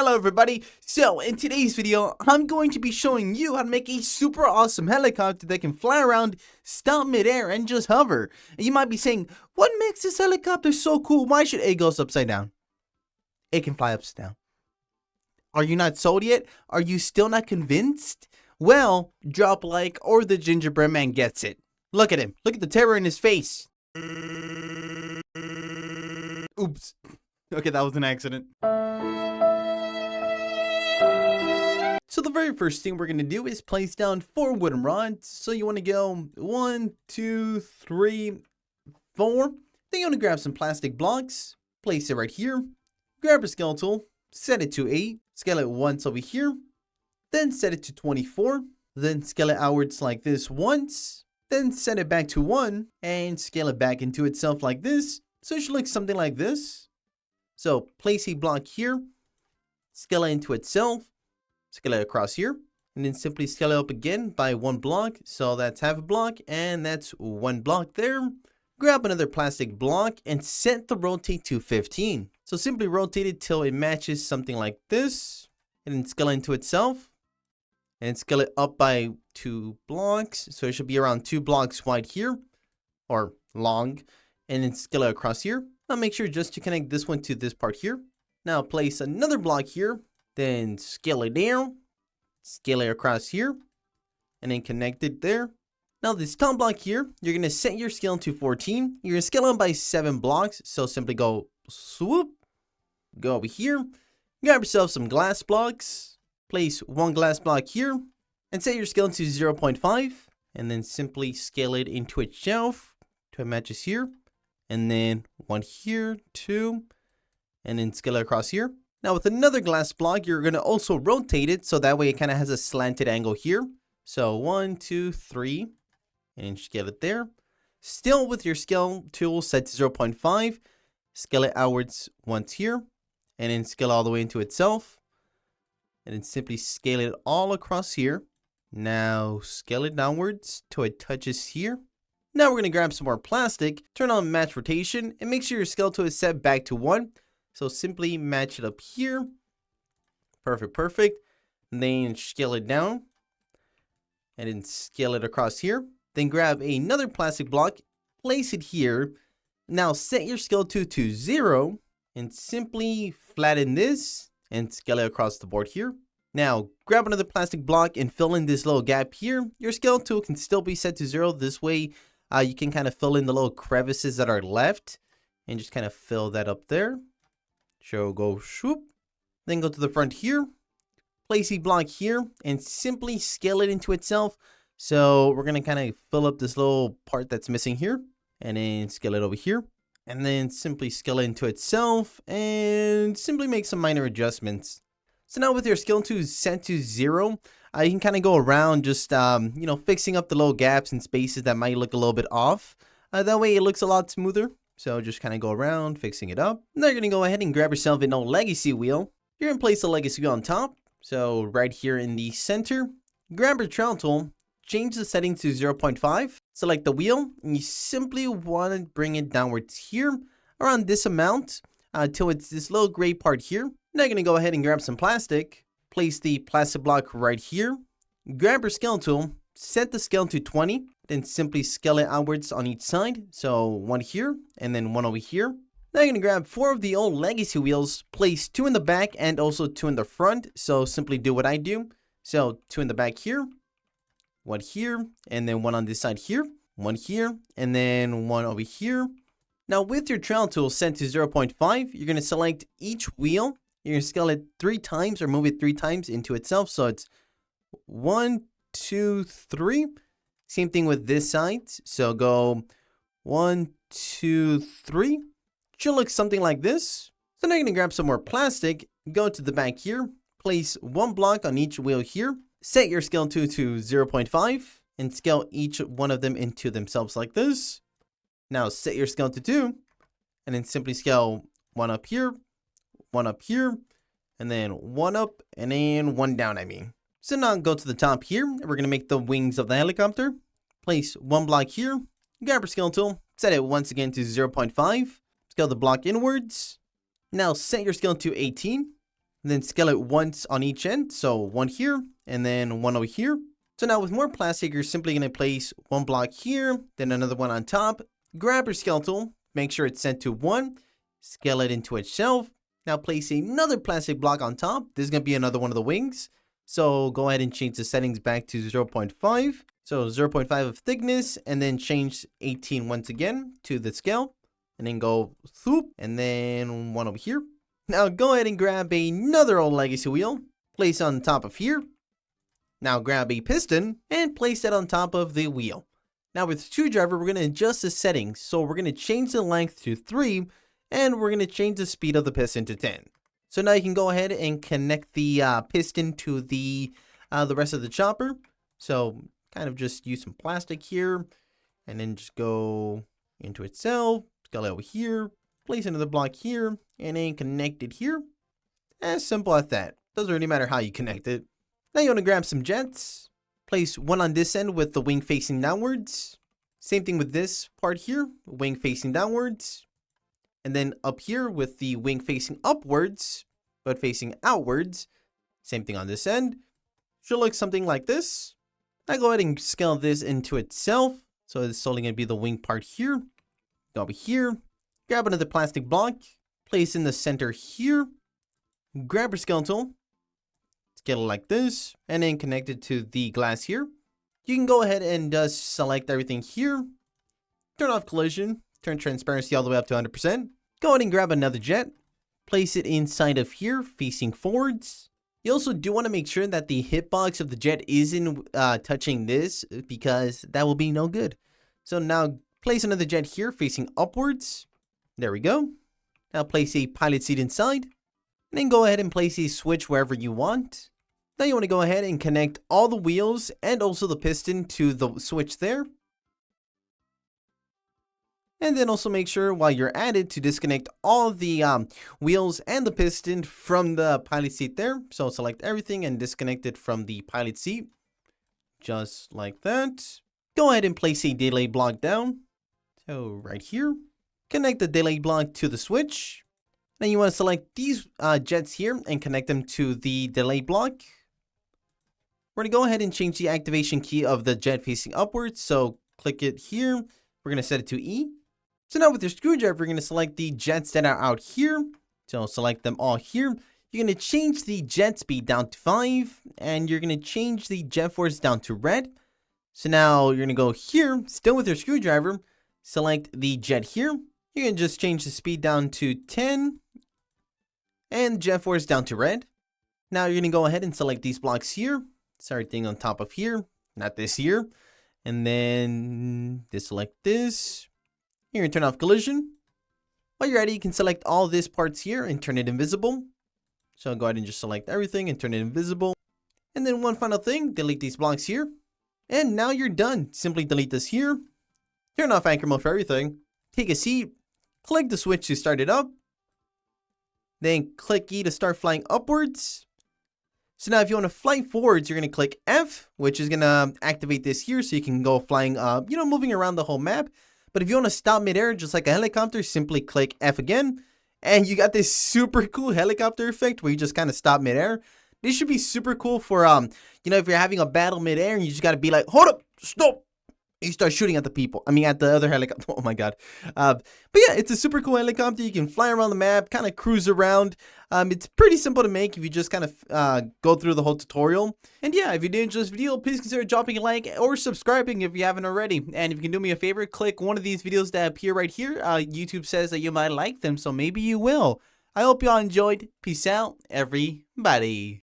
Hello everybody, so in today's video, I'm going to be showing you how to make a super awesome helicopter that can fly around, stop midair, and just hover. And you might be saying, what makes this helicopter so cool? Why should it go upside down? It can fly upside down. Are you not sold yet? Are you still not convinced? Well, drop a like or the gingerbread man gets it. Look at him, look at the terror in his face. Oops. Okay, that was an accident. So the very first thing we're going to do is place down 4 wooden rods. So you want to go 1, 2, 3, 4. Then you want to grab some plastic blocks, place it right here. Grab a scale tool, set it to 8, scale it once over here. Then set it to 24. Then scale it outwards like this once. Then set it back to 1 and scale it back into itself like this. So it should look something like this. So place a block here, scale it into itself. Scale it across here, and then simply scale it up again by 1 block. So that's half a block, and that's 1 block there. Grab another plastic block and set the rotate to 15. So simply rotate it till it matches something like this, and then scale it into itself, and scale it up by 2 blocks. So it should be around 2 blocks wide here, or long, and then scale it across here. Now make sure just to connect this one to this part here. Now place another block here. Then scale it down, scale it across here, and then connect it there. Now this top block here, you're going to set your scale to 14. You're going to scale it by 7 blocks. So simply go swoop, go over here, grab yourself some glass blocks, place 1 glass block here, and set your scale to 0.5. And then simply scale it into itself to it matches here. And then 1 here, 2, and then scale it across here. Now with another glass block, you're going to also rotate it so that way it kind of has a slanted angle here. So 1, 2, 3, and scale it there. Still with your scale tool set to 0.5, scale it outwards once here, and then scale all the way into itself. And then simply scale it all across here. Now scale it downwards till it touches here. Now we're going to grab some more plastic, turn on match rotation, and make sure your scale tool is set back to 1. So simply match it up here. Perfect. And then scale it down. And then scale it across here. Then grab another plastic block. Place it here. Now set your scale tool to 0. And simply flatten this. And scale it across the board here. Now grab another plastic block and fill in this little gap here. Your scale tool can still be set to 0. This way you can kind of fill in the little crevices that are left. And just kind of fill that up there. So go swoop, then go to the front here, place a block here, and simply scale it into itself. So we're going to kind of fill up this little part that's missing here, and then scale it over here, and then simply scale it into itself, and simply make some minor adjustments. So now with your scale tool set to 0, you can kind of go around just, fixing up the little gaps and spaces that might look a little bit off. That way it looks a lot smoother. So just kind of go around, fixing it up. Now you're going to go ahead and grab yourself an old legacy wheel. You're going to place the legacy wheel on top. So right here in the center, grab your trail tool, change the setting to 0.5. Select the wheel, and you simply want to bring it downwards here, around this amount, until it's this little gray part here. Now you're going to go ahead and grab some plastic. Place the plastic block right here. Grab your scale tool, set the scale to 20. Then simply scale it outwards on each side. So 1 here and then 1 over here. Now you're going to grab 4 of the old legacy wheels, place 2 in the back and also 2 in the front. So simply do what I do. So 2 in the back here, 1 here, and then 1 on this side here, 1 here, and then 1 over here. Now with your trail tool set to 0.5, you're going to select each wheel. You're going to scale it 3 times or move it 3 times into itself. So it's 1, 2, 3. Same thing with this side. So go 1, 2, 3. Should look something like this. So now you're going to grab some more plastic. Go to the back here. Place 1 block on each wheel here. Set your scale tool to 0.5. And scale each one of them into themselves like this. Now set your scale to 2. And then simply scale 1 up here. 1 up here. And then 1 up. And then 1 down, So now go to the top here, and we're going to make the wings of the helicopter. Place 1 block here, grab your scale tool, set it once again to 0.5, scale the block inwards. Now set your scale to 18, and then scale it once on each end. So one here and then one over here. So now with more plastic, you're simply going to place one block here, then another one on top. Grab your scale tool, make sure it's set to 1, scale it into itself. Now place another plastic block on top. This is going to be another one of the wings. So go ahead and change the settings back to 0.5. So 0.5 of thickness, and then change 18 once again to the scale. And then go swoop, and then one over here. Now go ahead and grab another old legacy wheel. Place on top of here. Now grab a piston and place that on top of the wheel. Now with screwdriver, we're going to adjust the settings. So we're going to change the length to 3, and we're going to change the speed of the piston to 10. So now you can go ahead and connect the piston to the rest of the chopper. So kind of just use some plastic here, and then just go into itself, scale it over here, place another block here, and then connect it here. As simple as that. Doesn't really matter how you connect it. Now you want to grab some jets. Place one on this end with the wing facing downwards. Same thing with this part here, wing facing downwards. And then up here with the wing facing upwards, but facing outwards. Same thing on this end. Should look something like this. Now go ahead and scale this into itself. So it's only going to be the wing part here. Go over here. Grab another plastic block. Place in the center here. Grab your scale tool. Scale it like this, and then connect it to the glass here. You can go ahead and just select everything here. Turn off collision. Turn transparency all the way up to 100%. Go ahead and grab another jet. Place it inside of here, facing forwards. You also do want to make sure that the hitbox of the jet isn't touching this, because that will be no good. So now place another jet here, facing upwards. There we go. Now place a pilot seat inside. And then go ahead and place a switch wherever you want. Now you want to go ahead and connect all the wheels and also the piston to the switch there. And then also make sure while you're at it to disconnect all of the wheels and the piston from the pilot seat there. So select everything and disconnect it from the pilot seat. Just like that. Go ahead and place a delay block down. So right here. Connect the delay block to the switch. Then you want to select these jets here and connect them to the delay block. We're going to go ahead and change the activation key of the jet facing upwards. So click it here. We're going to set it to E. So now with your screwdriver, you're going to select the jets that are out here. So select them all here. You're going to change the jet speed down to 5. And you're going to change the jet force down to red. So now you're going to go here, still with your screwdriver. Select the jet here. You can just change the speed down to 10. And jet force down to red. Now you're going to go ahead and select these blocks here. Everything on top of here, not this here. And then deselect this. You're going to turn off collision. While you're ready, you can select all this parts here and turn it invisible. So go ahead and just select everything and turn it invisible. And then one final thing, delete these blocks here. And now you're done. Simply delete this here. Turn off anchor mode for everything. Take a seat. Click the switch to start it up. Then click E to start flying upwards. So now if you want to fly forwards, you're going to click F, which is going to activate this here so you can go flying, moving around the whole map. But if you want to stop midair, just like a helicopter, simply click F again. And you got this super cool helicopter effect where you just kind of stop midair. This should be super cool for, if you're having a battle midair and you just got to be like, hold up, stop. You start shooting at the people. At the other helicopter. Oh my god. But yeah, it's a super cool helicopter. You can fly around the map, kind of cruise around. It's pretty simple to make if you just kind of go through the whole tutorial. And yeah, if you did enjoy this video, please consider dropping a like or subscribing if you haven't already. And if you can do me a favor, click one of these videos that appear right here. YouTube says that you might like them, so maybe you will. I hope you all enjoyed. Peace out, everybody.